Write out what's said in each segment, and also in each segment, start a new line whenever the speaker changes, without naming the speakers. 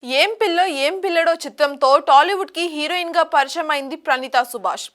ఏం పిల్లో ఏం పిల్లడో చిత్రంతో టాలీవుడ్ కి హీరోయిన్ గా పరిచయం అయింది ప్రణీతా సుభాష్.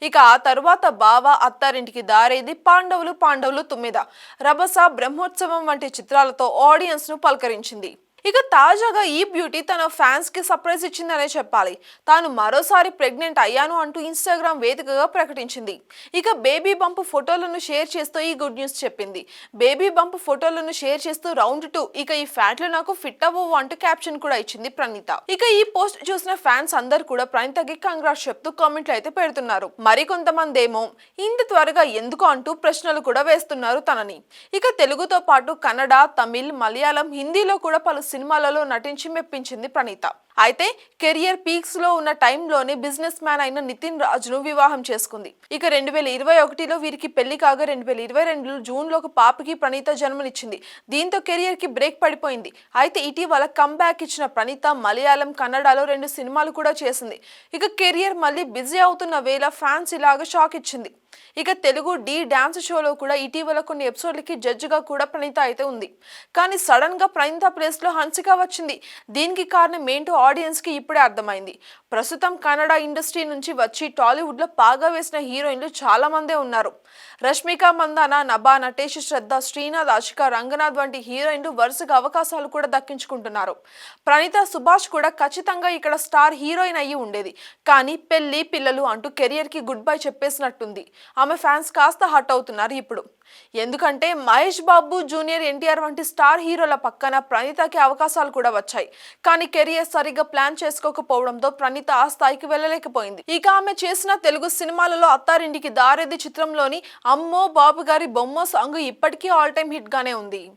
ఇక ఆ తరువాత బావ, అత్తారింటికి దారేది, పాండవులు పాండవులు 9, రభస, బ్రహ్మోత్సవం వంటి చిత్రాలతో ఆడియన్స్ ను పలకరించింది. ఇక తాజాగా ఈ బ్యూటీ తన ఫ్యాన్స్ కి సర్ప్రైజ్ ఇచ్చిందనే చెప్పాలి. తాను మరోసారి ప్రెగ్నెంట్ అయ్యాను అంటూ ఇన్స్టాగ్రామ్ వేదికగా ప్రకటించింది. ఇక బేబీ బంప్ ఫోటోలను షేర్ చేస్తూ ఈ గుడ్ న్యూస్ చెప్పింది. బేబీ బంప్ ఫోటోలను షేర్ చేస్తూ రౌండ్ 2, ఇక ఈ ఫ్యాట్లు నాకు ఫిట్ అవ్వవు అంటూ క్యాప్షన్ కూడా ఇచ్చింది ప్రణీత. ఇక ఈ పోస్ట్ చూసిన ఫ్యాన్స్ అందరు కూడా ప్రణీతకి కంగ్రాట్స్ చెప్తూ కామెంట్లు అయితే పెడుతున్నారు. మరికొంతమంది ఏమో ఇంత త్వరగా ఎందుకు అంటూ ప్రశ్నలు కూడా వేస్తున్నారు తనని. ఇక తెలుగుతో పాటు కన్నడ, తమిళ్, మలయాళం, హిందీలో కూడా పలు సినిమాలలో నటించి మెప్పించింది ప్రణీత. అయితే కెరియర్ పీక్స్ లో ఉన్న టైంలోనే బిజినెస్ మ్యాన్ అయిన నితిన్ రాజును వివాహం చేసుకుంది. ఇక 2021లో వీరికి పెళ్లి కాగా 2022 జూన్ లో ఒక పాపకి ప్రణీత జన్మనిచ్చింది. దీంతో కెరియర్ కి బ్రేక్ పడిపోయింది. అయితే ఇటీవల కమ్బ్యాక్ ఇచ్చిన ప్రణీత మలయాళం, కన్నడలో 2 సినిమాలు కూడా చేసింది. ఇక కెరియర్ మళ్ళీ బిజీ అవుతున్న వేళ ఫ్యాన్స్ ఇలాగ షాక్ ఇచ్చింది. ఇక తెలుగు డి డాన్స్ షోలో కూడా ఇటీవల కొన్ని ఎపిసోడ్లకి జడ్జిగా కూడా ప్రణీత అయితే ఉంది. కానీ సడన్ గా ప్రణీత ప్లేస్ లో హన్సిక వచ్చింది. దీనికి కారణం ఏంటో ఆడియన్స్ కి ఇప్పుడే అర్థమైంది. ప్రస్తుతం కన్నడ ఇండస్ట్రీ నుంచి వచ్చి టాలీవుడ్ లో పాగా వేసిన హీరోయిన్లు చాలా మందే ఉన్నారు. రష్మిక మందాన, నభా, నటేష్, శ్రద్ధ, శ్రీనాథ్, ఆశిక, రంగనాథ్ వంటి హీరోయిన్లు వరుసగా అవకాశాలు కూడా దక్కించుకుంటున్నారు. ప్రణీతా సుభాష్ కూడా ఖచ్చితంగా ఇక్కడ స్టార్ హీరోయిన్ అయ్యి ఉండేది. కానీ పెళ్లి, పిల్లలు అంటూ కెరియర్ కి గుడ్ బై చెప్పేసినట్టుంది. ఆమె ఫ్యాన్స్ కాస్త హట్ అవుతున్నారు ఇప్పుడు. ఎందుకంటే మహేష్ బాబు, జూనియర్ ఎన్టీఆర్ వంటి స్టార్ హీరోల పక్కన ప్రణీతకి అవకాశాలు కూడా వచ్చాయి. కానీ కెరియర్ సరిగ్గా ప్లాన్ చేసుకోకపోవడంతో ప్రణీత ఆ స్థాయికి వెళ్ళలేకపోయింది. ఇక ఆమె చేసిన తెలుగు సినిమాలలో అత్తారింటికి దారేది చిత్రంలోని అమ్మో బాబు గారి బొమ్మో సాంగ్ ఇప్పటికీ ఆల్ టైమ్ హిట్ గానే ఉంది.